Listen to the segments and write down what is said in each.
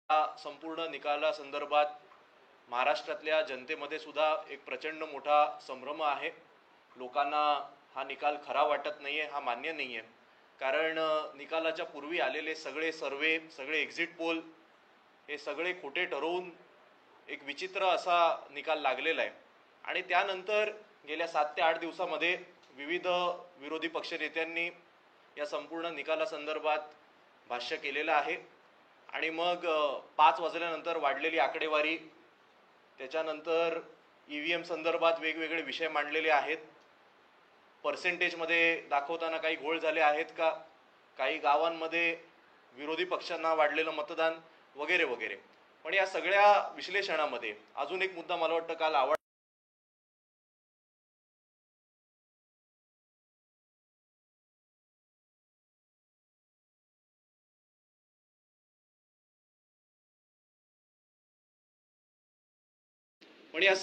संपूर्ण निकालासंदर्भात महाराष्ट्रातल्या जनतेमध्ये सुद्धा एक प्रचंड मोठा संभ्रम आहे। लोकांना हा निकाल खरा वाटत नाहीये, हा मान्य नाहीये। कारण निकालाच्या पूर्वी आलेले सगळे सर्वे, सगळे एक्झिट पोल हे सगळे खोटे ठरवून एक विचित्र असा निकाल लागलेला आहे। आणि त्यानंतर गेल्या 7 ते 8 दिवसांमध्ये विविध विरोधी पक्षनेत्यांनी या संपूर्ण निकालासंदर्भात भाष्य केलेलं आहे। आणि मग 5 वाजल्यानंतर वाढलेली आकडेवारी, त्याच्यानंतर EVM संदर्भात वेगवेगळे विषय मांडलेले आहेत। पर्सेंटेजमध्ये दाखवताना काही घोळ झाले आहेत का, काही गावांमध्ये विरोधी पक्षांना वाढलेलं मतदान वगैरे वगैरे। पण या सगळ्या विश्लेषणामध्ये अजून एक मुद्दा मला वाटतं काल आवडला, पण या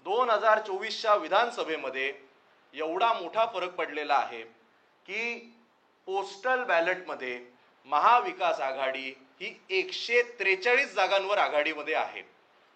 दोन 2024च्या विधानसभेमध्ये एवढा मोठा फरक पडलेला आहे की पोस्टल बॅलेटमध्ये महाविकास आघाडी ही 143 जागांवर आघाडीमध्ये आहे।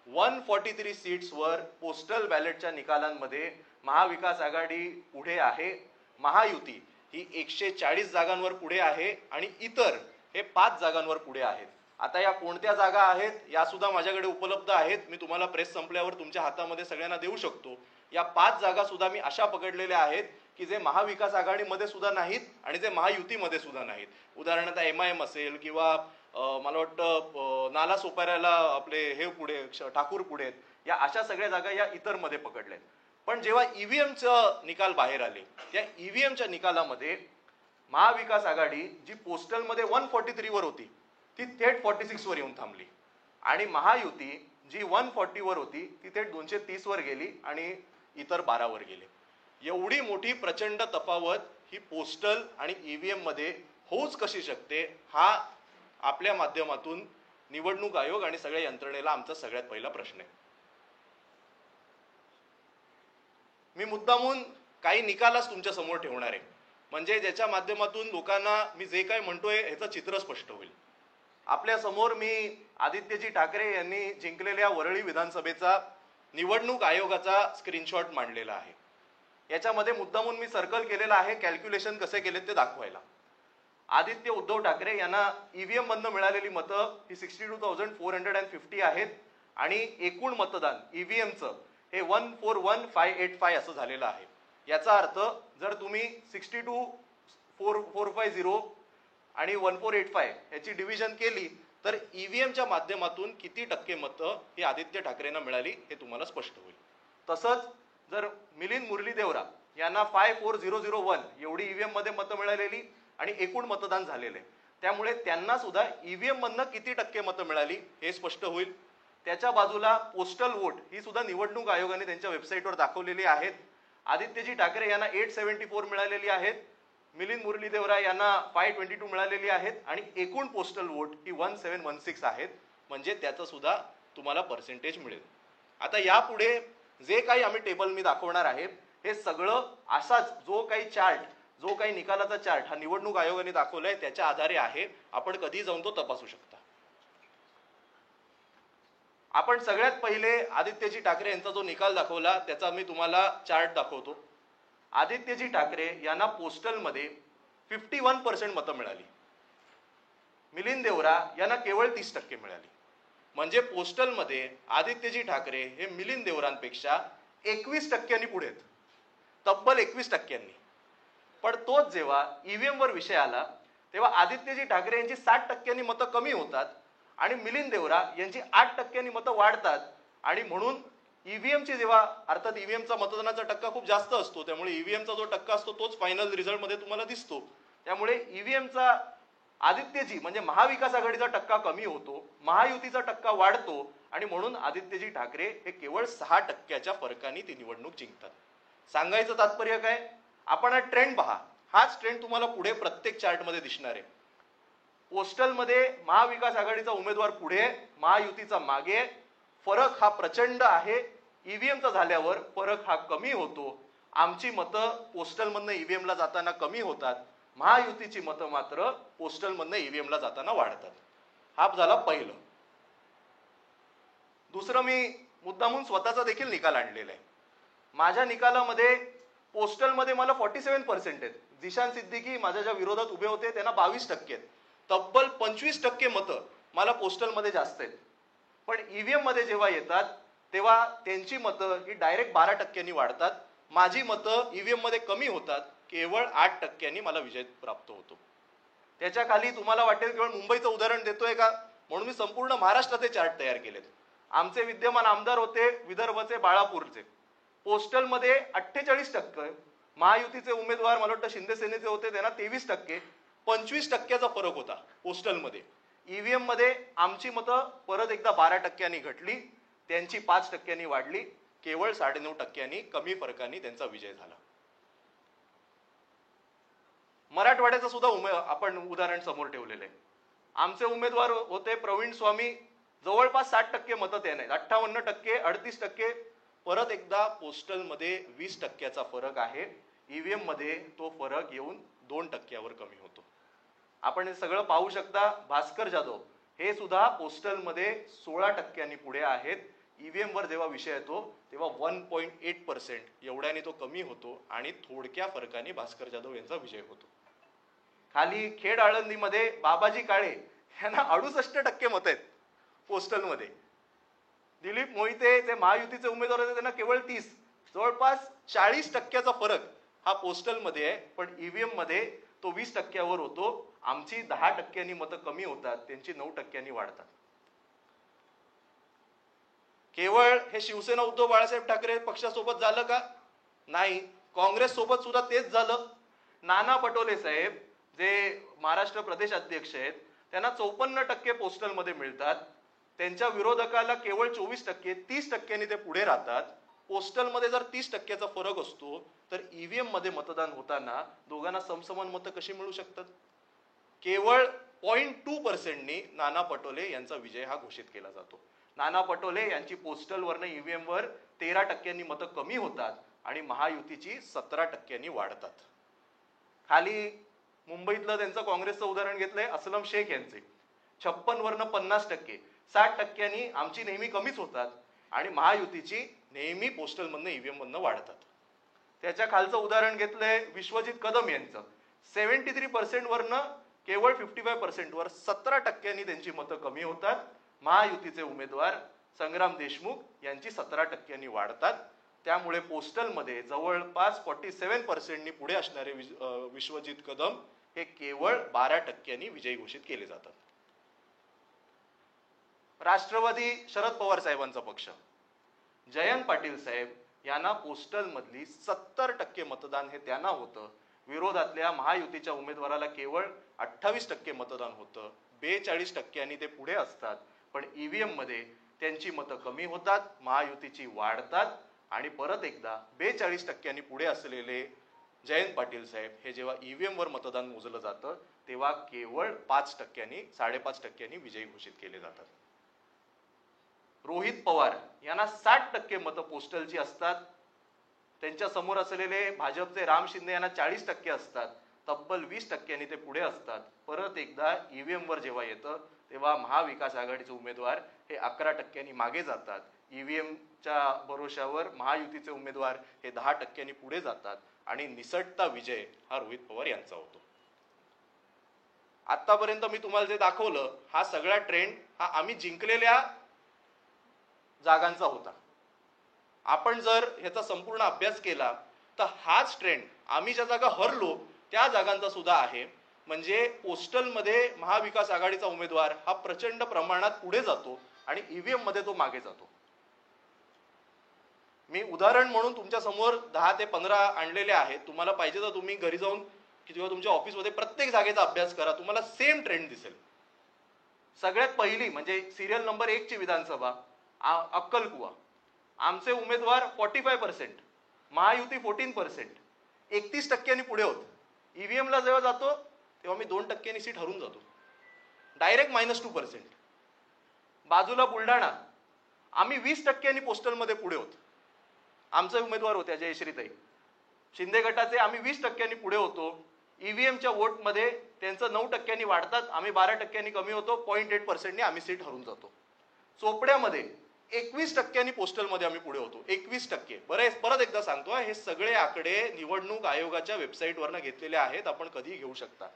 143 सीट्सवर पोस्टल बॅलेटच्या निकालांमध्ये महाविकास आघाडी पुढे आहे। महायुती ही 140 जागांवर पुढे आहे आणि इतर हे 5 जागांवर पुढे आहेत। आता या कोणत्या जागा आहेत या सुद्धा माझ्याकडे उपलब्ध आहेत, मी तुम्हाला प्रेस संपल्यावर तुमच्या हातामध्ये सगळ्यांना देऊ शकतो। या 5 जागा सुद्धा मी अशा पकडलेल्या आहेत की जे महाविकास आघाडीमध्ये सुद्धा नाहीत आणि जे महायुतीमध्ये सुद्धा नाहीत। उदाहरणार्थ MIM असेल किंवा मला वाटतं नाला सोपाऱ्याला आपले हे पुढे ठाकूर पुढे, या अशा सगळ्या जागा या इतर मध्ये पकडल्यात। पण जेव्हा EVMचं निकाल बाहेर आले त्या EVMच्या निकालामध्ये महाविकास आघाडी जी पोस्टलमध्ये 143 वर होती ती थेट 46 वर येऊन थांबली आणि महायुती जी 140 वर होती ती थेट 230 वर गेली आणि इतर 12 वर गेले। एवढी मोठी प्रचंड तफावत ही पोस्टल आणि EVM मध्ये होऊच कशी शकते, हा आपल्या माध्यमातून निवडणूक आयोग आणि सगळ्या यंत्रणेला आमचा सगळ्यात पहिला प्रश्न आहे। मी मुद्दामून काही निकालच तुमच्या समोर ठेवणार आहे, म्हणजे ज्याच्या माध्यमातून लोकांना मी जे काही म्हणतोय ह्याचं चित्र स्पष्ट होईल। आपल्या समोर मी आदित्यजी ठाकरे यांनी जिंकलेल्या वरळी विधानसभेचा निवडणूक आयोगाचा स्क्रीनशॉट मांडलेला आहे। याच्यामध्ये मुद्दामून मी सर्कल केलेला आहे कॅल्क्युलेशन कसे केले ते दाखवायला। आदित्य उद्धव ठाकरे यांना EVM मधनं मिळालेली मतं ही 62,450 आहेत आणि एकूण मतदान EVMचं हे 141585 असं झालेलं आहे. याचा अर्थ जर तुम्ही 624450 आणि 1485 याची डिव्हिजन केली तर ईव्हीएमच्या माध्यमातून किती टक्के मतं ही आदित्य ठाकरेंना मिळाली हे तुम्हाला स्पष्ट होईल. तसंच जर मिलिंद मुरली देवरा यांना 54001 एवढी ईव्हीएम मध्ये मतं मिळालेली आणि एकूण मतदान झालेले, त्यामुळे त्यांना सुद्धा ईव्हीएम मधनं किती टक्के मतं मिळाली हे स्पष्ट होईल. त्याच्या बाजूला पोस्टल वोट ही सुद्धा निवडणूक आयोगाने त्यांच्या वेबसाईटवर दाखवलेली आहेत. आदित्यजी ठाकरे यांना 874 मिळालेली आहेत, मिलिंद मुरली देवरा यांना 522 मिळालेली आहेत आणि एकूण पोस्टल वोट ही 1716 आहेत. म्हणजे त्याचं सुद्धा तुम्हाला पर्सेंटेज मिळेल. आता यापुढे जे काही आम्ही टेबल मी दाखवणार आहे हे सगळं असाच जो काही चार्ट, जो काही निकालाचा चार्ट हा निवडणूक आयोगाने दाखवलाय त्याच्या आधारे आहे. आपण कधी जाऊन तो तपासू शकता. आपण सगळ्यात पहिले आदित्यजी ठाकरे यांचा जो निकाल दाखवला त्याचा मी तुम्हाला चार्ट दाखवतो. आदित्यजी ठाकरे यांना पोस्टलमध्ये 51% मतं मिळाली. मिलिंद देवरा यांना केवळ 30% मिळाली. म्हणजे पोस्टलमध्ये आदित्यजी ठाकरे हे मिलिंद देवरांपेक्षा 21% पुढे आहेत, तब्बल 21%. पण तोच जेव्हा ईव्हीएम वर विषय आला तेव्हा आदित्यजी ठाकरे यांची 60% मतं कमी होतात आणि मिलिंद देवरा यांची 8% मतं वाढतात. आणि म्हणून ईव्हीएमची जेव्हा अर्थात ईव्हीएमचा मतदानाचा टक्का खूप जास्त असतो, त्यामुळे ईव्हीएमचा जो टक्का असतो तोच फायनल रिझल्ट मध्ये तुम्हाला दिसतो. त्यामुळे ईव्हीएमचा आदित्यजी म्हणजे महाविकास आघाडीचा टक्का कमी होतो, महायुतीचा टक्का वाढतो आणि म्हणून आदित्यजी ठाकरे हे केवळ 6% फरकाने ती निवडणूक जिंकतात. सांगायचं तात्पर्य काय, आपण हा ट्रेंड पहा. हाच ट्रेंड तुम्हाला पुढे प्रत्येक चार्ट मध्ये दिसणार आहे. पोस्टलमध्ये महाविकास आघाडीचा उमेदवार पुढे, महायुतीचा मागे. फरक हा प्रचंड आहे. ईव्हीएमचा झाल्यावर फरक हा कमी होतो. आमची मतं पोस्टलमधनं ईव्हीएमला जाताना कमी होतात, महायुतीची मतं मात्र पोस्टलमधनं ईव्हीएमला जाताना वाढतात. हा झाला पहिलं. दुसरं, मी मुद्दामून स्वतःचा देखील निकाल आणलेला आहे. माझ्या निकालामध्ये पोस्टलमध्ये मला 47% आहेत. जिशान सिद्दीकी माझ्या ज्या विरोधात उभे होते त्यांना 22% आहेत. तब्बल 25% मतं मला पोस्टलमध्ये जास्त आहेत. पण ईव्हीएम मध्ये जेव्हा येतात तेव्हा त्यांची मतं ही डायरेक्ट 12% वाढतात. माझी मतं ईव्हीएम मध्ये कमी होतात, केवळ 8% मला विजय प्राप्त होतो. त्याच्या खाली तुम्हाला वाटेल केवळ मुंबईचं उदाहरण देतोय का, म्हणून मी संपूर्ण महाराष्ट्राचे चार्ट तयार केलेत. आमचे विद्यमान आमदार होते विदर्भचे बाळापूरचे, पोस्टलमध्ये 48%. महायुतीचे उमेदवार मला वाटतं शिंदे सेनेचे होते, त्यांना 23%. 25%चा फरक होता पोस्टलमध्ये. ईव्हीएम मध्ये आमची मतं परत एकदा 12% घटली, त्यांची 5% वाढली. केवळ 9.5% कमी फरकाने त्यांचा विजय झाला. मराठवाड्याचं सुद्धा आपण उदाहरण समोर ठेवलेलं आहे. आमचे उमेदवार होते प्रवीण स्वामी, जवळपास 60% मतं त्याने, 58%, 38%. परत एकदा पोस्टलमध्ये 20%चा फरक आहे. ईव्हीएम मध्ये तो फरक येऊन 2%वर कमी होतो. आपण हे सगळं पाहू शकता. भास्कर जाधव हे सुद्धा पोस्टलमध्ये 16% पुढे आहेत. ईव्हीएम वर जेव्हा विषय येतो तेव्हा 1.8% एवढ्याने तो कमी होतो आणि थोडक्या फरकाने भास्कर जाधव यांचा विजय होतो. खाली खेड आळंदीमध्ये बाबाजी काळे यांना 68% मतं आहेत पोस्टलमध्ये. दिलीप मोहिते ते महायुतीचे उमेदवार होते, त्यांना केवळ 30. जवळपास 40%चा फरक हा पोस्टलमध्ये आहे. पण ईव्हीएम मध्ये तो 20%वर होतो. आमची 10% मतं कमी होतात, त्यांची 9% वाढतात. केवळ हे शिवसेना उद्धव बाळासाहेब ठाकरे पक्षासोबत झालं का? नाही, काँग्रेस सोबत सुद्धा तेच झालं. नाना पटोले साहेब जे महाराष्ट्र प्रदेश अध्यक्ष आहेत त्यांना 54% पोस्टलमध्ये मिळतात. त्यांच्या विरोधकाला केवळ 24%, 30%नी ते पुढे राहतात. पोस्टलमध्ये जर 30%चा फरक असतो तर ईव्हीएम मध्ये मतदान होताना दोघांना समसमान मतं कशी मिळू शकतात? केवळ 0.2%नी नाना पटोले यांचा विजय हा घोषित केला जातो. नाना पटोले यांची पोस्टलवरनं ईव्हीएम वर 13%नी मतं कमी होतात आणि महायुतीची 17%नी वाढतात. खाली मुंबईतलं त्यांचं काँग्रेसचं उदाहरण घेतलंय, असलम शेख यांचे 56 वरनं 50%, 60%नी आमची नेहमी कमीच होतात आणि महायुतीची नेहमी पोस्टलमधनं ईव्हीएम मधनं वाढतात. त्याच्या खालचं उदाहरण घेतलंय विश्वजित कदम यांचं, 73% वरनं केवळ 55% वर 17%नी त्यांची मतं कमी होतात. महायुतीचे उमेदवार संग्राम देशमुख यांची 17% वाढतात. त्यामुळे पोस्टलमध्ये जवळपास 47% पुढे असणारे विश्वजित कदम हे केवळ 12% विजयी घोषित केले जातात. राष्ट्रवादी शरद पवार साहेबांचा पक्ष, जयंत पाटील साहेब यांना पोस्टल मधली 70% मतदान हे त्यांना होतं. विरोधातल्या महायुतीच्या उमेदवाराला केवळ 28% मतदान होतं. 42% ते पुढे असतात. पण ईव्हीएम मध्ये त्यांची मतं कमी होतात, महायुतीची वाढतात आणि परत एकदा 42% पुढे असलेले जयंत पाटील साहेब हे जेव्हा ईव्हीएम वर मतदान मोजलं जातं तेव्हा केवळ 5%, विजयी घोषित केले जातात. रोहित पवार यांना 60% मतं पोस्टलची असतात. त्यांच्या समोर असलेले भाजपचे राम शिंदे यांना 40% असतात. तब्बल 20% ते पुढे असतात. परत एकदा ईव्हीएम वर जेव्हा येतं तेव्हा महाविकास आघाडीचे उमेदवार हे 11% मागे जातात. ईव्हीएमच्या भरोशावर महायुतीचे उमेदवार हे 10% पुढे जातात आणि निसटता विजय हा रोहित पवार यांचा होतो. आतापर्यंत मी तुम्हाला जे दाखवलं हा सगळा ट्रेंड हा आम्ही जिंकलेल्या जागांचा होता. आपण जर ह्याचा संपूर्ण अभ्यास केला तर हाच ट्रेंड आम्ही ज्या जागा हरलो त्या जागांचा सुद्धा आहे. म्हणजे पोस्टलमध्ये महाविकास आघाडीचा उमेदवार हा प्रचंड प्रमाणात पुढे जातो आणि ईव्हीएम मध्ये तो मागे जातो. मी उदाहरण म्हणून तुमच्या समोर 10 ते 15 आणलेले आहेत. तुम्हाला पाहिजे तर तुम्ही घरी जाऊन किंवा तुमच्या ऑफिसमध्ये प्रत्येक जागेचा अभ्यास करा, तुम्हाला सेम ट्रेंड दिसेल. सगळ्यात पहिली म्हणजे सिरियल नंबर 1 ची विधानसभा अक्कलकुवा, आमचे उमेदवार 45%, महायुती 14%, 31% पुढे होत. ईव्हीएम ला जेव्हा जातो तेव्हा मी 2% सीट हरून जातो, डायरेक्ट -2%. बाजूला बुलढाणा, आम्ही 20% पोस्टलमध्ये पुढे होत. आमचे उमेदवार होत्या जयश्रीताई शिंदे गटाचे, आम्ही 20% पुढे होतो. ईव्हीएमच्या वोटमध्ये त्यांचं 9% वाढतात, आम्ही 12% कमी होतो. 0.8% आम्ही सीट हरून जातो. चोपड्यामध्ये 21% पोस्टलमध्ये आम्ही पुढे होतो. 21%. परत एकदा सांगतो, हे सगळे आकडे निवडणूक आयोगाच्या वेबसाईटवरनं घेतलेले आहेत, आपण कधी घेऊ शकता.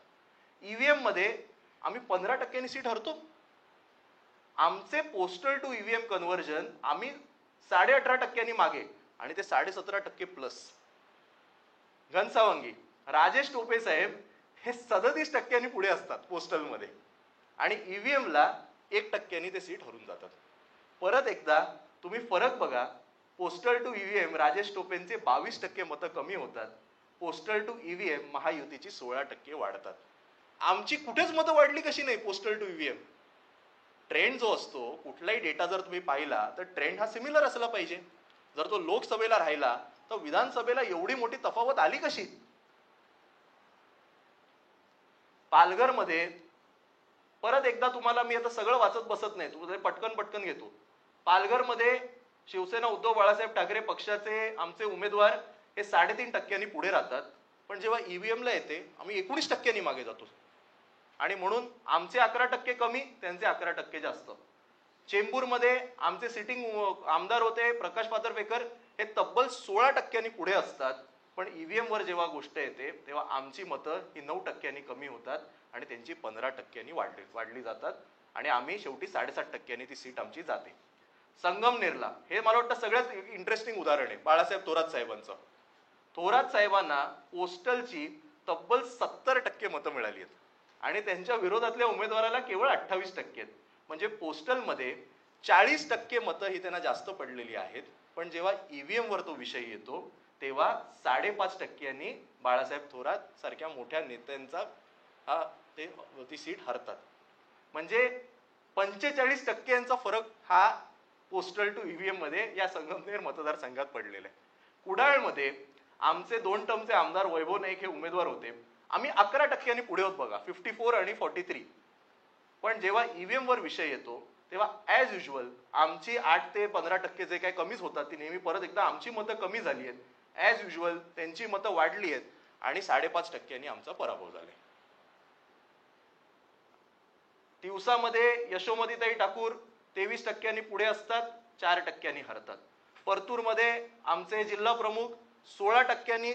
ईव्हीएम मध्ये आम्ही 15% सीट हरतो. आमचे पोस्टल टू ईव्हीएम कन्व्हर्जन आम्ही 18.5% मागे आणि ते 17.5% प्लस. घनसावंगी राजेश टोपे साहेब हे 37% पुढे असतात पोस्टलमध्ये आणि ईव्हीएमला 1% ते सीट हरून जातात. परत एकदा तुम्ही फरक बघा. पोस्टल टू ईव्हीएम राजेश टोपेंचे 22% मतं कमी होतात. पोस्टल टू ईव्हीएम महायुतीची 16% वाढतात. आमची कुठेच मतं वाढली कशी नाही पोस्टल टू ईव्हीएम. ट्रेंड जो असतो, कुठलाही डेटा जर तुम्ही पाहिला तर ट्रेंड हा सिमिलर असला पाहिजे. जर तो लोकसभेला राहिला तर विधानसभेला एवढी मोठी तफावत आली कशी? पालघरमध्ये परत एकदा तुम्हाला मी आता सगळं वाचत बसत नाही, तुम्हाला पटकन घेतो. पालघरमध्ये शिवसेना उद्धव बाळासाहेब ठाकरे पक्षाचे आमचे उमेदवार हे 3.5% पुढे राहतात. पण जेव्हा ईव्हीएम ला येते आम्ही 19% मागे जातो आणि म्हणून आमचे 11% कमी, त्यांचे 11% जास्त. चेंबूरमध्ये आमचे सिटिंग आमदार होते प्रकाश पातरपेकर, हे तब्बल 16% पुढे असतात. पण ईव्हीएम वर जेव्हा गोष्ट येते तेव्हा आमची मतं ही 9% कमी होतात आणि त्यांची 15% वाढली जातात आणि आम्ही शेवटी 7.5% ती सीट आमची जाते. संगमनेरला हे मला वाटतं सगळ्यात इंटरेस्टिंग उदाहरण आहे बाळासाहेब थोरात साहेबांचं. थोरात साहेबांना पोस्टलची तब्बल 70% मतं मिळाली आहेत आणि त्यांच्या विरोधातल्या उमेदवाराला केवळ 28% आहेत. म्हणजे पोस्टलमध्ये 40% मतं ही त्यांना जास्त पडलेली आहेत. पण जेव्हा ईव्हीएम वर तो विषय येतो तेव्हा 5.5% बाळासाहेब थोरात सारख्या मोठ्या नेत्यांचा ती सीट हरतात. म्हणजे 45% फरक हा पोस्टल टू ईव्हीएम मध्ये या संगमनेर मतदारसंघात पडलेला आहे. कुडाळमध्ये आमचे 2 टर्मचे आमदार वैभव नाईक हे उमेदवार होते. आम्ही 11% पुढे होत बघा, 54 आणि 43. पण जेव्हा ईव्हीएम वर विषय येतो तेव्हा ॲज युजल आमची 8 ते 15% जे काही कमीच होतात ती नेहमी परत एकदा आमची मतं कमी झाली आहेत. ॲज युजल त्यांची मतं वाढली आहेत आणि 5.5% आमचा पराभव झाला. तिवसामध्ये यशोमतीताई ठाकूर 23% पुढे असतात, 4% हरतात. परतूरमध्ये आमचे जिल्हा प्रमुख 16%,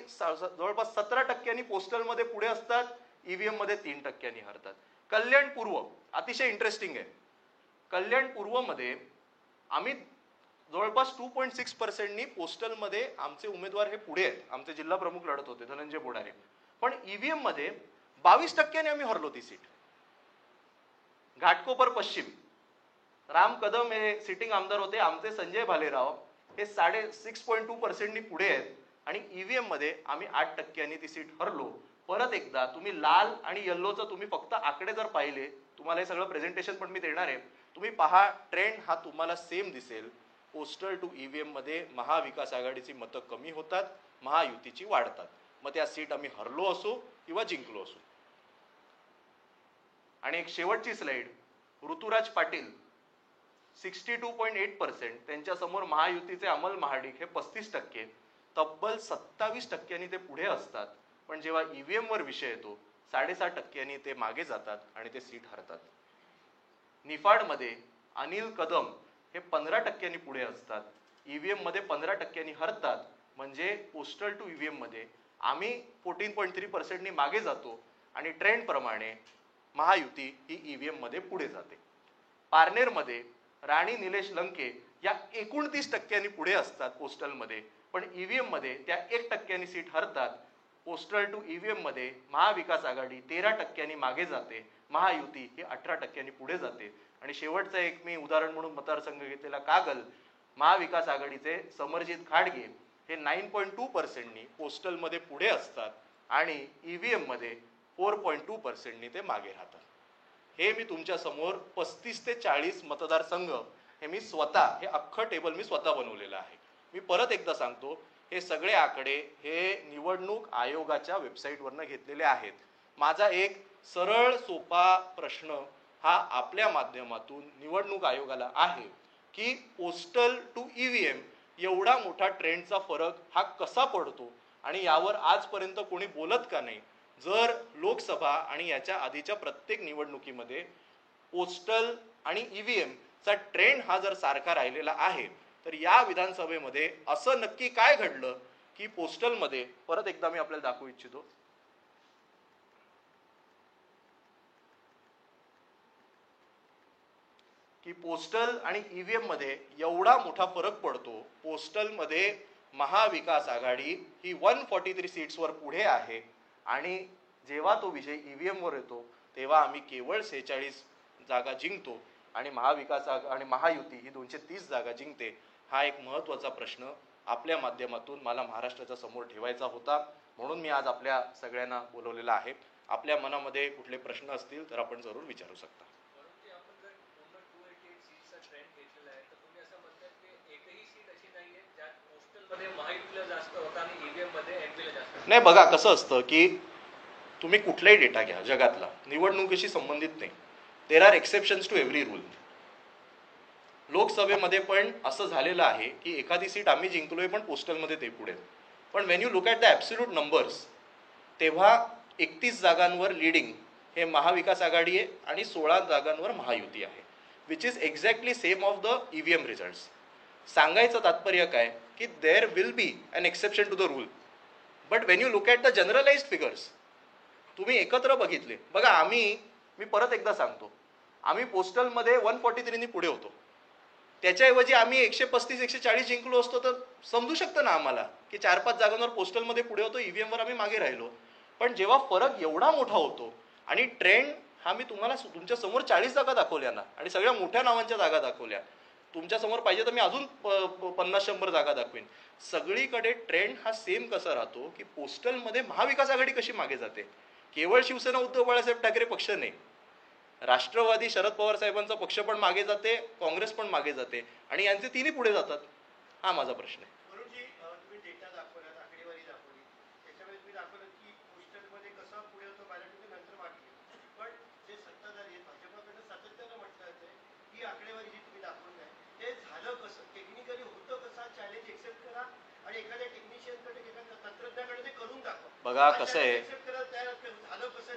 जवळपास 17% पोस्टलमध्ये पुढे असतात, ईव्हीएम मध्ये 3% हरतात. कल्याण पूर्व अतिशय इंटरेस्टिंग आहे. कल्याण पूर्व मध्ये आम्ही जवळपास 2.6%नी पोस्टलमध्ये आमचे उमेदवार हे पुढे आहेत. आमचे जिल्हा प्रमुख लढत होते धनंजय बोडारे, पण ईव्हीएम मध्ये 22% आम्ही हरलो ती सीट. घाटकोपर पश्चिम राम कदम हे सिटिंग आमदार होते, आमचे संजय भालेराव हे 6.2%नी पुढे आहेत आणि ईव्हीएम मध्ये आम्ही 8%नी ती सीट हरलो. परत एकदा तुम्ही लाल आणि येल्लोचं तुम्ही फक्त आकडे जर पाहिले, तुम्हाला हे सगळं प्रेझेंटेशन पण मी देणार आहे, तुम्ही पहा ट्रेंड हा तुम्हाला सेम दिसेल. पोस्टल टू ईव्हीएम मध्ये महाविकास आघाडीची मतं कमी होतात, महायुतीची वाढतात. मग त्या सीट आम्ही हरलो असो किंवा जिंकलो असो. आणि एक शेवटची स्लाइड, ऋतुराज पाटील 62.8%, त्यांच्या समोर महायुतीचे अमल महाडिक हे 35%, तब्बल 27%नी ते पुढे असतात. पण जेव्हा ईव्हीएम वर विषय येतो 6.5%नी ते मागे जातात आणि ते सीट हरतात. निफाड मध्ये अनिल कदम हे 15%नी पुढे असतात, ईव्हीएम मध्ये 15%नी हरतात. म्हणजे पोस्टल टू ईव्हीएम मध्ये आम्ही 14.3%नी मागे जातो आणि ट्रेंड प्रमाणे महायुती ही ईव्हीएम मध्ये पुढे जाते. पारनेर मध्ये राणी निलेश लंके या 29%नी पुढे असतात पोस्टलमध्ये, पण ईव्हीएम मध्ये त्या 1%नी सीट हरतात. पोस्टल टू ईव्हीएम मध्ये महाविकास आघाडी 13%नी मागे जाते, महायुती ही 18%नी पुढे जाते. आणि शेवटचं एक मी उदाहरण म्हणून मतदारसंघ घेतलेला कागल, महाविकास आघाडीचे समरजित खाडगे हे 9.2%नी पोस्टलमध्ये पुढे असतात आणि ईव्हीएम मध्ये 4.2%नी ते मागे राहतात. हे मी तुमच्या समोर 35 ते 40 मतदारसंघ हे मी स्वतः, हे अख्खं टेबल मी स्वतः बनवलेलं आहे. मी परत एकदा सांगतो, हे सगळे आकडे हे निवडणूक आयोगाच्या वेबसाईटवरनं घेतलेले आहेत. माझा एक सरळ सोपा प्रश्न हा आपल्या माध्यमातून निवडणूक आयोगाला आहे की पोस्टल टू ईव्हीएम एवढा मोठा ट्रेंडचा फरक हा कसा पडतो आणि यावर आजपर्यंत कोणी बोलत का नाही. जर लोकसभा आणि याच्या आधीच्या प्रत्येक निवडणुकीमध्ये पोस्टल आणि ईव्हीएम चा ट्रेंड हा जर सारखा राहिलेला आहे, तर या विधानसभेमध्ये असं नक्की काय घडलं की पोस्टलमध्ये, परत एकदा मी आपल्याला दाखवू इच्छितो, की पोस्टल आणि ईव्हीएम मध्ये एवढा मोठा फरक पडतो. पोस्टल मध्ये महाविकास आघाडी ही 143 सीट्सवर पुढे आहे आणि जेव्हा तो विजय ईव्हीएम वर येतो तेव्हा आम्ही केवळ 46 जागा जिंकतो आणि महाविकास आणि महायुती ही 230 जागा जिंकते. हा एक महत्त्वाचा प्रश्न आपल्या माध्यमातून मला महाराष्ट्राच्या समोर ठेवायचा होता, म्हणून मी आज आपल्या सगळ्यांना बोलवलेला आहे. आपल्या मनामध्ये कुठले प्रश्न असतील तर आपण जरूर विचारू शकता. नाही, बघा कसं असतं की तुम्ही कुठलाही डेटा घ्या जगातला, निवडणुकीशी संबंधित नाही, there are exceptions to every rule. लोकसभेमध्ये पण असं झालेलं आहे की एखादी सीट आम्ही जिंकलोय पण पोस्टलमध्ये ते पुढे. पण Wien you look at the absolute numbers, तेव्हा 31 जागांवर लीडिंग हे महाविकास आघाडी आहे आणि 16 जागांवर महायुती आहे, which is exactly same of the EVM results. सांगायचं तात्पर्य काय की there will be an exception to the rule, but when you look at the generalised figures तुम्ही एकत्र बघितले. बघा मी परत एकदा सांगतो, आम्ही पोस्टलमध्ये 143नी पुढे होतो, त्याच्याऐवजी आम्ही 135-140 जिंकलो असतो तर समजू शकतं ना आम्हाला की 4-5 जागांवर पोस्टलमध्ये पुढे होतो, ईव्हीएमवर आम्ही मागे राहिलो. पण जेव्हा फरक एवढा मोठा होतो आणि ट्रेंड हा मी तुम्हाला तुमच्या समोर 40 जागा दाखवल्या ना आणि सगळ्या मोठ्या नावांच्या जागा दाखवल्या, तुमच्या समोर पाहिजे तर मी अजून 50-100 जागा दाखवेन, सगळीकडे ट्रेंड हा सेम कसा राहतो की पोस्टलमध्ये महाविकास आघाडी कशी मागे जाते. केवळ शिवसेना उद्धव बाळासाहेब ठाकरे पक्ष नाही, राष्ट्रवादी शरद पवार साहेबांचा पक्ष पण मागे जाते, काँग्रेस पण मागे जाते आणि यांचे तिन्ही पुढे जातात. हा माझा प्रश्न आहे. तुम्ही डेटा दाखवला, आकडेवारी दाखवली, त्याच्यामध्ये तुम्ही दाखवलं की पोस्टलमध्ये कसा पुढे होतो बॅलेटमध्ये नंतर मागे. पण जे सत्ताधारी आहेत भाजपकडनं सातत्यानं म्हटलं जातं ही आकडेवारी जी तुम्ही दाखवली आहे ते झालं कसं, टेक्निकली होतं कसं, चॅलेंज एक्सेप्ट करा आणि एखाद्या टेक्निशियनकडे एखाद्या तंत्रज्ञाकडे ते करून दाखवा. बघा कसं आहे,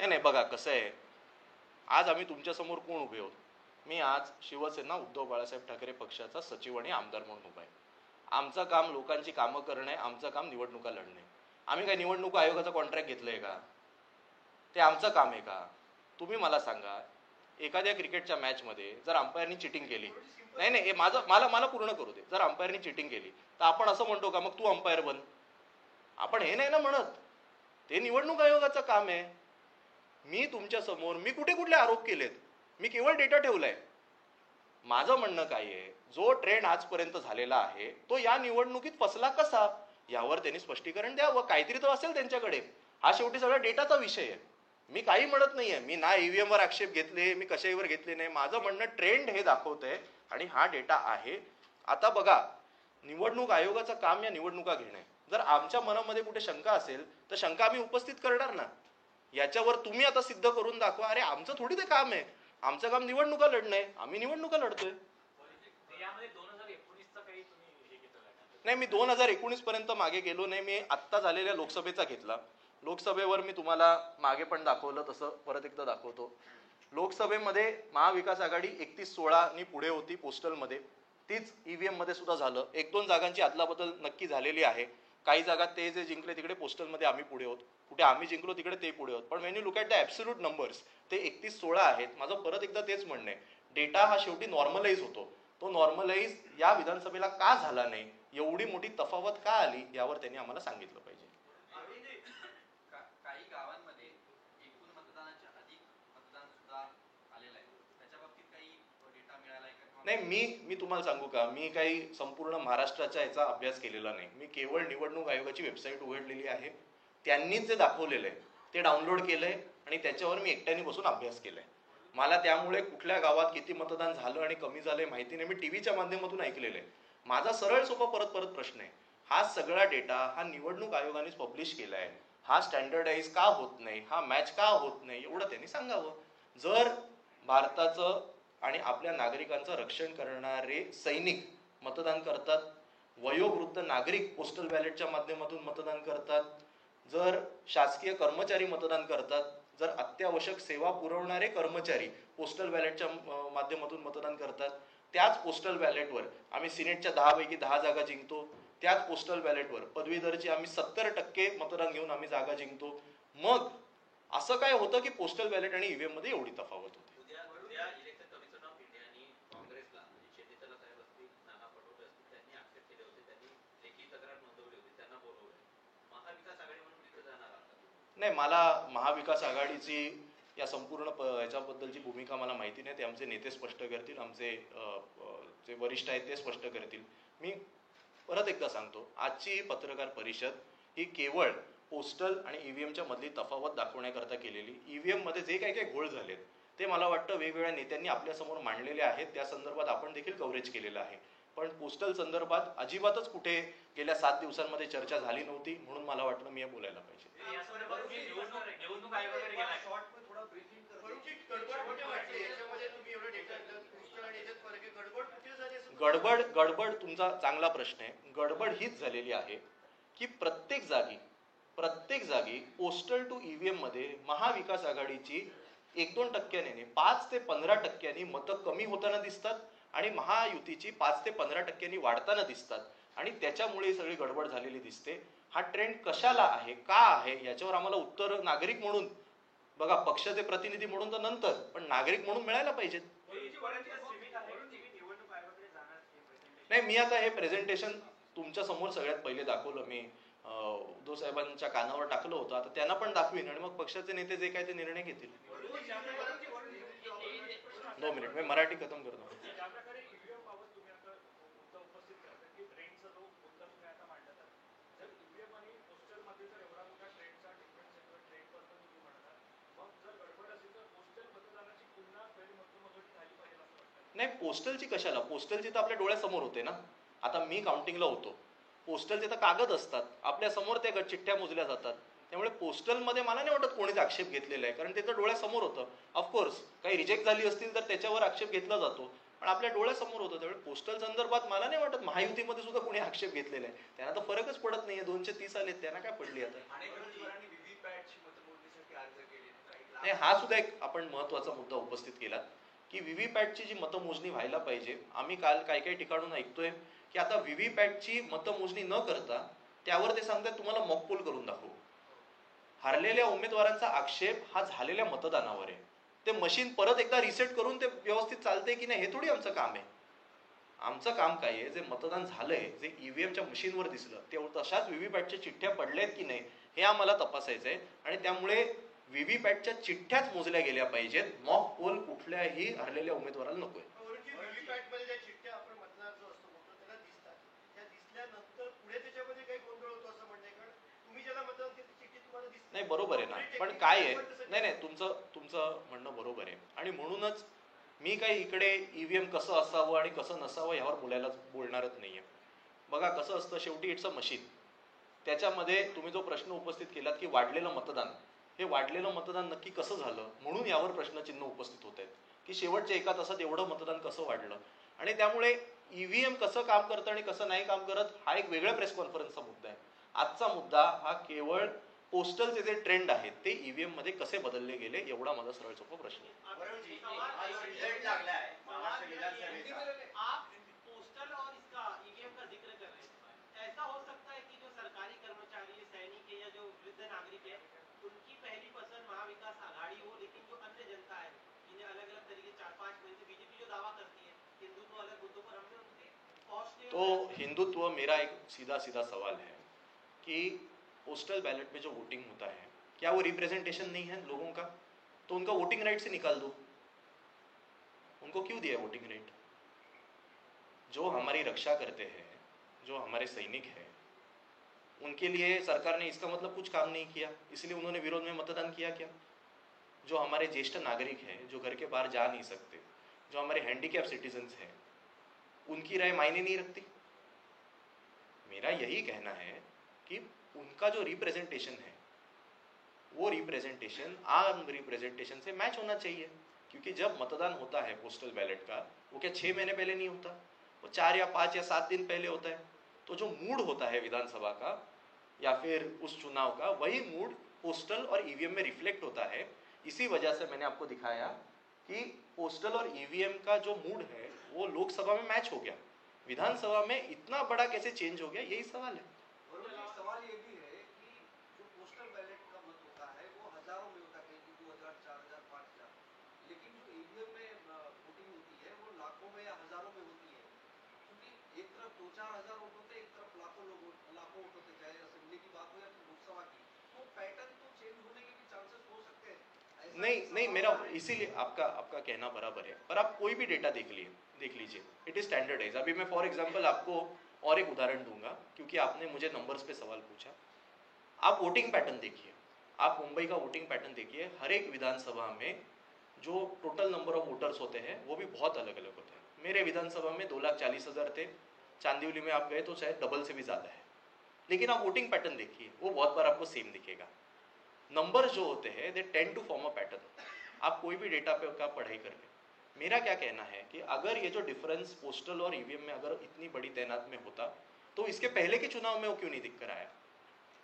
नाही बघा कसं आहे, आज आम्ही तुमच्या समोर कोण उभे आहोत. मी आज शिवसेना उद्धव बाळासाहेब ठाकरे पक्षाचा सचिव आणि आमदार म्हणून उभा आहे. आमचं काम लोकांची कामं करणे, आमचं काम निवडणुका लढणे. आम्ही काय निवडणूक आयोगाचा कॉन्ट्रॅक्ट घेतलंय का? ते आमचं काम आहे का? तुम्ही मला सांगा, एखाद्या क्रिकेटच्या मॅचमध्ये जर अंपायरनी चिटिंग केली, नाही नाही, माझं मला पूर्ण करू दे, जर अंपायरनी चिटिंग केली तर आपण असं म्हणतो का मग तू अंपायर बन? आपण हे नाही ना म्हणत, ते निवडणूक आयोगाचं काम आहे. मी तुमच्या समोर मी कुठले आरोप केलेत, मी केवळ डेटा ठेवलाय. माझं म्हणणं काय आहे, जो ट्रेंड आजपर्यंत झालेला आहे तो या निवडणुकीत फसला कसा यावर त्यांनी स्पष्टीकरण द्यावं. काहीतरी तर असेल त्यांच्याकडे. हा शेवटी सगळा डेटाचा विषय आहे. मी काही म्हणत नाहीये, मी ना ईव्हीएम वर आक्षेप घेतले, मी कशावर घेतले नाही. माझं म्हणणं ट्रेंड हे दाखवतंय आणि हा डेटा आहे. आता बघा, निवडणूक आयोगाचं काम या निवडणुका घेणे. जर आमच्या मनामध्ये कुठे शंका असेल तर शंका आम्ही उपस्थित करणार ना. याच्यावर तुम्ही आता सिद्ध करून दाखवा. अरे आमचं थोडी ते काम आहे, आमचं काम निवडणुका लढणं आहे, आम्ही निवडणुका लढतोय. नाही, मी 2019 पर्यंत मागे गेलो नाही. मी आत्ता झालेल्या लोकसभेचा घेतला. लोकसभेवर मी तुम्हाला मागे पण दाखवलं, तसं परत एकदा दाखवतो. लोकसभेमध्ये महाविकास आघाडी 31-16 पुढे होती पोस्टलमध्ये. तीच ईव्हीएम मध्ये सुद्धा झालं. 1-2 जागांची अदलाबदल नक्की झालेली आहे. काही जागा ते जे जिंकले तिकडे पोस्टलमध्ये आम्ही पुढे होत, कुठे आम्ही जिंकलो तिकडे ते पुढे होत. पण Wien you look at the absolute numbers ते 31-16 आहेत. माझं परत एकदा तेच म्हणणं आहे, डेटा हा शेवटी नॉर्मलाइज होतो. तो नॉर्मलाइज या विधानसभेला का झाला नाही, एवढी मोठी तफावत का आली, यावर त्यांनी आम्हाला सांगितलं पाहिजे. काही गावांमध्ये एकूण मतदानाच्या अधिक मतदान सुद्धा आलेलं आहे, त्याच्या बाबतीत काही डेटा मिळाला आहे का? नाही, मी तुम्हाला सांगू का, मी काही संपूर्ण महाराष्ट्राचा याचा अभ्यास केलेला नाही. मी केवळ निवडणूक आयोगाची वेबसाईट उघडलेली आहे, त्यांनीच जे दाखवलेलं आहे ते डाउनलोड केलंय आणि त्याच्यावर मी एकट्याने बसून अभ्यास केलाय. मला त्यामुळे कुठल्या गावात किती मतदान झालं आणि कमी झालंय माहिती नाही. मी टीव्हीच्या माध्यमातून ऐकलेलं आहे. माझा सरळ सोपा परत प्रश्न आहे, हा सगळा डेटा हा निवडणूक आयोगानेच पब्लिश केलाय, हा स्टँडर्डाइज का होत नाही, हा मॅच का होत नाही, एवढं त्यांनी सांगावं. जर भारताचं आणि आपल्या नागरिकांचं रक्षण करणारे सैनिक मतदान करतात, वयोवृद्ध नागरिक पोस्टल बॅलेटच्या माध्यमातून मतदान करतात, जर शासकीय कर्मचारी मतदान करतात, जर अत्यावश्यक सेवा पुरवणारे कर्मचारी पोस्टल बॅलेटच्या माध्यमातून मतदान करतात, त्याच पोस्टल बॅलेटवर आम्ही सिनेटच्या 10 पैकी 10 जागा जिंकतो, त्याच पोस्टल बॅलेटवर पदवीधरची आम्ही 70% मतदान घेऊन आम्ही जागा जिंकतो, मग असं काय होतं की पोस्टल बॅलेट आणि ईव्हीएम मध्ये एवढी तफावत होते? नाही, मला महाविकास आघाडीची या संपूर्ण याच्याबद्दलची भूमिका मला माहिती नाही. ते आमचे नेते स्पष्ट करतील, आमचे जे वरिष्ठ आहेत ते स्पष्ट करतील. मी परत एकदा सांगतो, आजची पत्रकार परिषद ही केवळ पोस्टल आणि ईव्हीएमच्या मधली तफावत दाखवण्याकरता केलेली. ईव्हीएम मध्ये जे काही घोळ झालेत ते मला वाटतं वेगवेगळ्या नेत्यांनी आपल्यासमोर मांडलेले आहेत, त्या संदर्भात आपण देखील कव्हरेज केलेलं आहे. पण पोस्टल संदर्भात अजिबातच कुठे गेल्या 7 दिवसांमध्ये चर्चा झाली नव्हती, म्हणून मला वाटलं मी हे बोलायला पाहिजे. गडबड तुमचा चांगला प्रश्न आहे. गडबड हीच झालेली आहे की प्रत्येक जागी पोस्टल टू ईव्हीएम मध्ये महाविकास आघाडीची 1-2 टक्क्यांनी 5 ते 15% मतं कमी होताना दिसतात आणि महायुतीची 5 ते 15% वाढताना दिसतात आणि त्याच्यामुळे सगळी गडबड झालेली दिसते. हा ट्रेंड कशाला आहे, का आहे, याच्यावर आम्हाला उत्तर नागरिक म्हणून, बघा पक्षाचे प्रतिनिधी म्हणून तर नंतर, पण नागरिक म्हणून मिळायला पाहिजेत. नाही, मी आता हे प्रेझेंटेशन तुमच्या समोर सगळ्यात पहिले दाखवलं. मी उद्धव साहेबांच्या कानावर टाकलं होतं, आता त्यांना पण दाखवीन आणि मग पक्षाचे नेते जे काय ते निर्णय घेतील. 2 मिनिट मी मराठी खतम करतो. नाही, पोस्टलची कशाला, पोस्टलची तर आपल्या डोळ्यासमोर होते ना. आता मी काउंटिंगला होतो, पोस्टलचे तर कागद असतात आपल्या समोर, त्या चिठ्ठ्या मोजल्या जातात. त्यामुळे पोस्टलमध्ये मला नाही वाटत कोणीच आक्षेप घेतलेला आहे, कारण ते तर डोळ्यासमोर होतं. ऑफकोर्स काही रिजेक्ट झाली असतील तर त्याच्यावर आक्षेप घेतला जातो, पण आपल्या डोळ्यासमोर होतं. त्यामुळे पोस्टल संदर्भात मला नाही वाटत महायुतीमध्ये सुद्धा कोणी आक्षेप घेतलेला आहे. त्यांना तर फरकच पडत नाहीये. 230 आले, त्यांना काय पडली आता. नाही, हा सुद्धा एक आपण महत्वाचा मुद्दा उपस्थित केला की व्हीव्हीपॅटची जी मतमोजणी व्हायला पाहिजे. आम्ही काल काही ठिकाणून ऐकतोय की आता व्हीव्हीपॅटची मतमोजणी न करता त्यावर ते सांगतात तुम्हाला मॉकपोल करून दाखवू. हरलेल्या उमेदवारांचा आक्षेप हा झालेल्या मतदानावर आहे. ते मशीन परत एकदा रिसेट करून ते व्यवस्थित चालते की नाही हे थोडी आमचं काम आहे. आमचं काम काय आहे, जे मतदान झालंय, जे ईव्हीएमच्या मशीनवर दिसलं ते तशाच व्हीव्हीपॅटच्या चिठ्ठ्या पडल्यात की नाही हे आम्हाला तपासायचं आहे. आणि त्यामुळे व्हीव्हीपॅटच्या चिठ्ठ्याच मोजल्या गेल्या पाहिजेत. मॉक पोल कुठल्याही हरलेल्या उमेदवाराला नकोय. व्हीव्हीपॅटमध्ये ज्या चिठ्ठ्या आपण मतदार जो असतो म्हणतो त्याला दिसतात, त्या दिसल्यानंतर पुढे त्याच्यामध्ये काही गोंधळ होतो असं म्हणणे, कारण तुम्ही ज्याला मतदान केलं ती चिठ्ठी तुम्हाला दिसते. नाही बरोबर आहे ना, पण काय आहे, नाही तुमचं म्हणणं बरोबर आहे. आणि म्हणूनच मी काही इकडे ईव्हीएम कसं असावं आणि कसं नसावं यावर बोलणारच नाहीये. बघा कसं असतं, शेवटी इट्स अ मशीन. त्याच्यामध्ये तुम्ही जो प्रश्न उपस्थित केलात की वाढलेलं मतदान, हे वाढलेलं मतदान नक्की कसं झालं म्हणून यावर प्रश्नचिन्ह उपस्थित होत आहेत की शेवटच्या एका तासात एवढं मतदान कसं वाढलं. आणि त्यामुळे ईव्हीएम कसं काम करतं आणि कसं नाही काम करत हा एक वेगळ्या प्रेस कॉन्फरन्सचा मुद्दा आहे. आजचा मुद्दा हा केवळ पोस्टलचे जे ट्रेंड आहेत ते ईव्हीएम मध्ये कसे बदलले गेले एवढा माझा सरळ सोपा प्रश्न आहे. पोस्टल और इसका ईवीएम का जिक्र कर रहे हैं, ऐसा हो सकता है कि जो सरकारी कर्मचारी, सैनिक है या जो वृद्ध नागरिक है, उनकी पहली पसंद महाविकास आघाड़ी हो, लेकिन जो अन्य जनता है जिन्हें अलग अलग तरीके 4-5 महीने से बीजेपी जो दावा करती है हिंदुत्व अलग मुद्दों पर, हमने उनके पॉजिटिव तो हिंदुत्व, मेरा एक सीधा सीधा सवाल है कि पोस्टल बैलेट में जो वोटिंग होता है क्या वो रिप्रेजेंटेशन नहीं है लोगों का? तो उनका वोटिंग राइट से निकाल दो. उनको क्यों दिया वोटिंग राइट? जो हमारी रक्षा करते हैं, जो हमारे सैनिक हैं, उनके लिए सरकार ने इसका मतलब कुछ काम नहीं किया इसलिए उन्होंने विरोध में मतदान किया क्या? जो हमारे ज्येष्ठ नागरिक हैं, जो घर के बाहर जा नहीं सकते, जो हमारे हैंडीकैप सिटीजन्स हैं, उनकी राय मायने नहीं रखती? मेरा यही कहना है कि उनका जो रिप्रेजेंटेशन है वो रिप्रेजेंटेशन आम रिप्रेजेंटेशन से मैच होना चाहिए. क्योंकि जब मतदान होता है पोस्टल बैलेट का, वो क्या 6 महीने पहले नहीं होता, वो 4 या 5 या 7 दिन पहले होता है. तो जो मूड होता है विधानसभा का या फिर उस चुनाव का, वही मूड पोस्टल और ईवीएम में रिफ्लेक्ट होता है. इसी वजह से मैंने आपको दिखाया कि पोस्टल और ईवीएम का जो मूड है वो लोकसभा में मैच हो गया, विधानसभा में इतना बड़ा कैसे चेंज हो गया, यही सवाल है. सवाल ये भी है कि जो पोस्टल बैलेट का मत होता है वो हजारों में होता है, कहीं 2000, 4000, 5000, लेकिन जो ईवीएम में वोटिंग होती है वो लाखों में या हजारों में होती है. क्योंकि एक तरफ 2-4 हजार वोट होते हैं, एक तरफ लाखों वोट होते, चाहे असेंबली की बात हो या फिर लोकसभा की, तो पैटर्न तो चेंज होने के भी चांसेस हो सकते हैं. नहीं मेरा इसीलिए आपका कहना बराबर है, पर आप कोई भी डेटा देख लीजिए, इट इज स्टैंडर्डाइज. अभी मैं फॉर एग्जांपल आपको और एक उदाहरण दूंगा, क्योंकि आपने मुझे नंबर्स पे सवाल पूछा. आप वोटिंग पैटर्न देखिए, आप मुंबई का वोटिंग पैटर्न देखिए. हर एक विधानसभा में जो टोटल नंबर ऑफ वोटर्स होते हैं वो भी बहुत अलग अलग होते हैं. मेरे विधानसभा में 2,40,000 थे, चांदीवली में आप गए तो शायद डबल से भी ज़्यादा है. लेकिन आप वोटिंग पैटर्न देखिए, वो बहुत बार आपको सेम दिखेगा. नंबर जो होते हैं they tend to form a pattern. आप कोई भी डेटा पे का पढ़ाई कर लें. मेरा क्या कहना है कि अगर ये जो डिफरेंस पोस्टल और ईवीएम में अगर इतनी बड़ी तैनात में होता तो इसके पहले के चुनाव में वो क्यों नहीं दिख कर आया?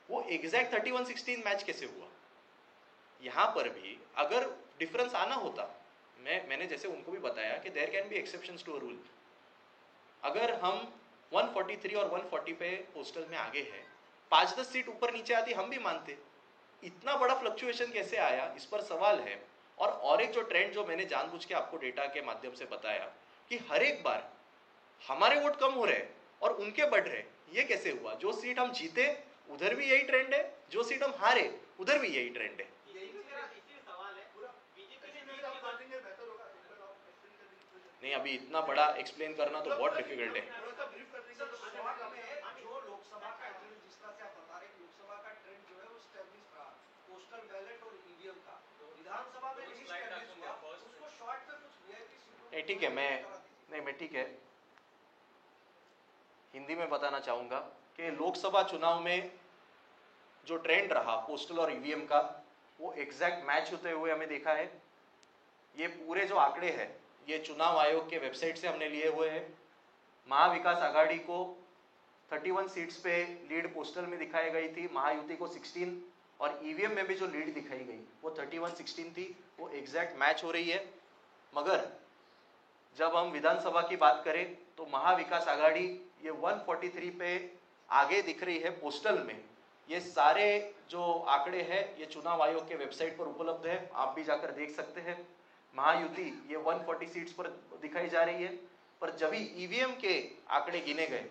वो एग्जैक्ट 31-16 मैच कैसे हुआ? यहाँ पर भी अगर डिफरेंस आना होता, मैंने जैसे उनको भी बताया कि there can be exceptions to a rule. अगर हम 143 और 140 पे पोस्टल में आगे हैं, 5-10 सीट ऊपर नीचे आती हम भी मानते. इतना बड़ा फ्लक्चुएशन कैसे आया, इस पर सवाल है. और एक जो ट्रेंड जो मैंने जानबूझ के आपको डेटा के माध्यम से बताया कि हर एक बार हमारे वोट कम हो रहे और उनके बढ़ रहे, ये कैसे हुआ? जो सीट हम जीते उधर भी यही ट्रेंड है, जो सीट हम हारे उधर भी यही ट्रेंड है. नहीं, अभी इतना बड़ा एक्सप्लेन करना तो बहुत डिफिकल्ट है. जो लोकसभा का ट्रेंड, जिस तरह से आप बता रहे हैं लोकसभा का ट्रेंड जो है वो स्टैब्लिश रहा, पोस्टल बैलेट और ईवीएम का, विधानसभा में नहीं स्टैब्लिश हुआ, उसको शॉर्ट में कुछ वीआईपी सीटों. ठीक है, मैं ठीक है, हिंदी में बताना चाहूँगा कि लोकसभा चुनाव में जो ट्रेंड रहा पोस्टल और ईवीएम का, वो एग्जैक्ट मैच होते हुए हमें देखा है. ये पूरे जो आंकड़े हैं ये चुनाव आयोग के वेबसाइट से हमने लिए हुए हैं. महाविकास आघाड़ी को 31 सीट्स पे लीड पोस्टल में दिखाई गई थी, महायुति को 16, और ईवीएम में भी जो लीड दिखाई गई वो 31-16 थी. वो एग्जैक्ट मैच हो रही है. मगर जब हम विधानसभा की बात करें तो महाविकास आघाड़ी ये 143 पे आगे दिख रही है पोस्टल में. ये सारे जो आंकड़े हैं ये चुनाव आयोग के वेबसाइट पर उपलब्ध है, आप भी जाकर देख सकते हैं. महायुति ये 140 सीट्स पर दिखाई जा रही है, पर जब ही ईवीएम के आंकड़े गिने गए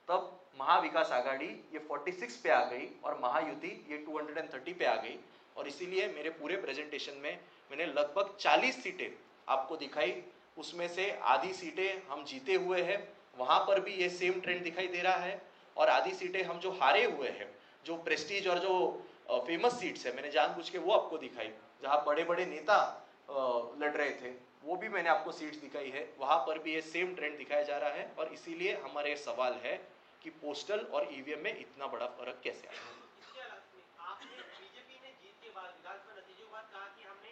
तब महाविकास आघाड़ी ये 46 पे आ गई और महायुति ये 230 पे आ गई। और इसीलिए मेरे पूरे प्रेजेंटेशन में मैंने लगभग 40 सीटें आपको दिखाई, उसमें से आधी सीटें हम जीते हुए हैं, वहां पर भी ये सेम ट्रेंड दिखाई दे रहा है, और आधी सीटें हम जो हारे हुए हैं, जो प्रेस्टीज और जो फेमस सीट्स है, मैंने जानबूझ के वो आपको दिखाई, जहां बड़े बड़े नेता लड़ रहे थे, वो भी मैंने आपको सीट्स दिखाई है, वहां पर भी ये सेम ट्रेंड दिखाया जा रहा है। और इसीलिए हमारा ये सवाल है कि पोस्टल और ईवीएम में इतना बड़ा फर्क कैसे आया। इसके अलावा आपने बीजेपी ने जीत के बाद विधानसभा नतीजों के बाद कहा कि हमने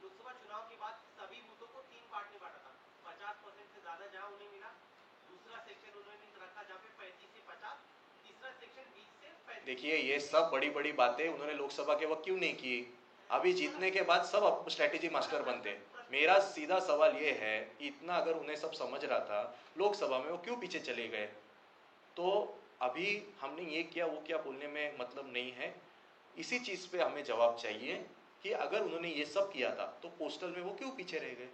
लोकसभा चुनाव के बाद सभी बूथों को 3 पार्ट में बांटा था, 50% से ज्यादा जहां उन्हें मिला, दूसरा सेक्शन उन्होंने रखा जहां पे 35 से 50, तीसरा सेक्शन 20 से 35। देखिए ये सब बड़ी बड़ी बातें उन्होंने लोकसभा के वक्त क्यों नहीं की, अभी जीतने के बाद सब स्ट्रेटेजी मास्टर बनते हैं। मेरा सीधा सवाल ये है, इतना अगर उन्हें सब समझ रहा था लोकसभा में, वो क्यों पीछे चले गए। तो अभी हमने ये किया वो क्या बोलने में मतलब नहीं है, इसी चीज पे हमें जवाब चाहिए कि अगर उन्होंने ये सब किया था तो पोस्टल में वो क्यों पीछे रह गए।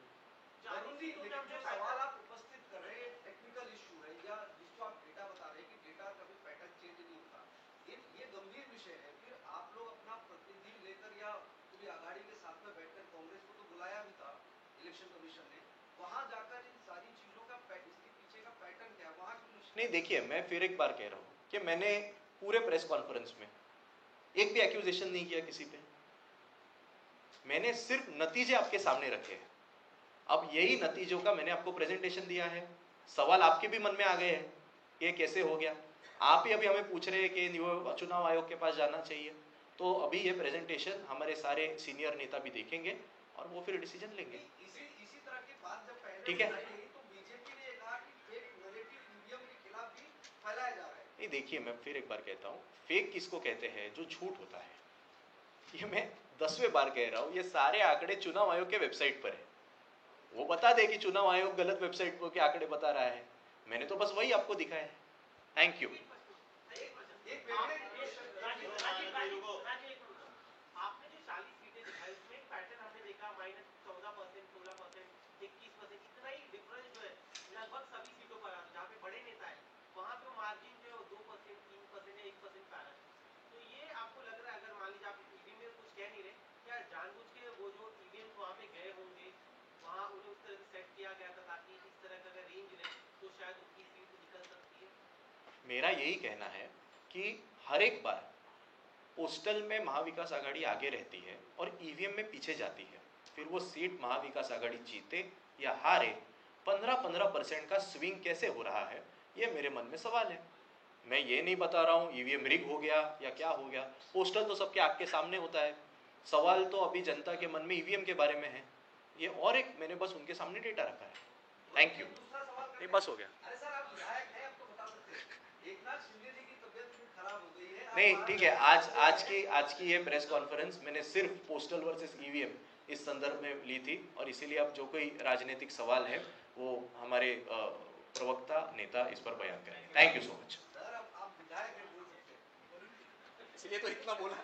वरुण जी, लेकिन जो सवाल आप उपस्थित कर रहे हैं टेक्निकल इशू है, या जिसको आप डेटा बता रहे हैं कि डेटा कभी पैटर्न चेंज नहीं होता, ये गंभीर विषय है। फिर आप लोग अपना प्रतिनिधि लेकर या पूरी आघाड़ी के साथ में बैठकर, कांग्रेस को तो बुलाया भी था इलेक्शन कमीशन ने, वहां जाकर इन सारी चीजों का इसके पीछे का पैटर्न क्या है, वहां क्यों नहीं, देखिए मैं फिर एक बार कह रहा हूँ कि मैंने पूरे प्रेस कॉन्फ्रेंस में एक भी एक्यूजेशन नहीं किया किसी पे, मैंने सिर्फ नतीजे आपके सामने रखे हैं। अब यही नतीजों का मैंने आपको प्रेजेंटेशन दिया है। सवाल आपके भी मन में आ गए हैं, ये कैसे हो गया। आप ही अभी हमें पूछ रहे हैं कि चुनाव आयोग के पास जाना चाहिए, तो अभी ये प्रेजेंटेशन हमारे सारे सीनियर नेता भी देखेंगे और वो फिर डिसीजन लेंगे। इसी तरह की बात जब पहले ठीक है, तो बीजेपी ने कहा कि फेक नैरेटिव ईवीएम के खिलाफ भी फैलाया जा रहा है। नहीं, देखिए मैं फिर एक बार कहता हूँ, फेक किसको कहते हैं, जो झूठ होता है। ये मैं 10वें बार कह रहा हूँ, ये सारे आंकड़े चुनाव आयोग के वेबसाइट पर है, वो बता दे कि चुनाव आयोग गलत वेबसाइट पर के आंकड़े बता रहा है, मैंने तो बस वही आपको दिखाया है। Thank you. आपने जो 40 सीटें दिखाई उसमें एक पैटर्न हमने देखा, -14%, 16%, 21%, इतना ही डिफरेंस जो है लगभग सभी सीटों पर आ रहा है। जहाँ पे बड़े नेता है वहाँ पे मार्जिन जो है 2%, 3% या 1% पे आ रहा है। तो ये आपको लग रहा है, अगर मान लीजिए आप ईवीएम में कुछ कह नहीं रहे, क्या जानबूझ के वो जो ईवीएम वहाँ पे गए होंगे, वहाँ उन्हें उस तरह से सेट किया गया था ताकि इस तरह का अगर रेंज रहे तो शायद उनकी सीट निकल सकती है। मेरा यही कहना है कि हर एक बार पोस्टल में महाविकास आघाड़ी आगे रहती है और ईवीएम में पीछे जाती है, फिर वो सीट महाविकास आघाड़ी जीते या हारे, 15% का स्विंग कैसे हो रहा है, ये मेरे मन में सवाल है। मैं ये नहीं बता रहा हूँ ईवीएम रिग हो गया या क्या हो गया, पोस्टल तो सबके आंख के सामने होता है। सवाल तो अभी जनता के मन में ईवीएम के बारे में है, ये और एक मैंने बस उनके सामने डेटा रखा है। Thank you. नहीं, बस हो गया। अरे सर, आप विधायक हैं, आप तो बता सकते हैं। एकनाथ शिंदे जी की तबीयत खराब हो गई है। नहीं, ठीक है, आज की ये प्रेस कॉन्फ्रेंस मैंने सिर्फ पोस्टल वर्सेस ईवीएम इस संदर्भ में ली थी, और इसीलिए अब जो कोई राजनीतिक सवाल है वो हमारे प्रवक्ता नेता इस पर बयान करें। Thank you so much. Sir, आप विधायक हैं, बोल सकते हैं। इसलिए तो इतना बोला।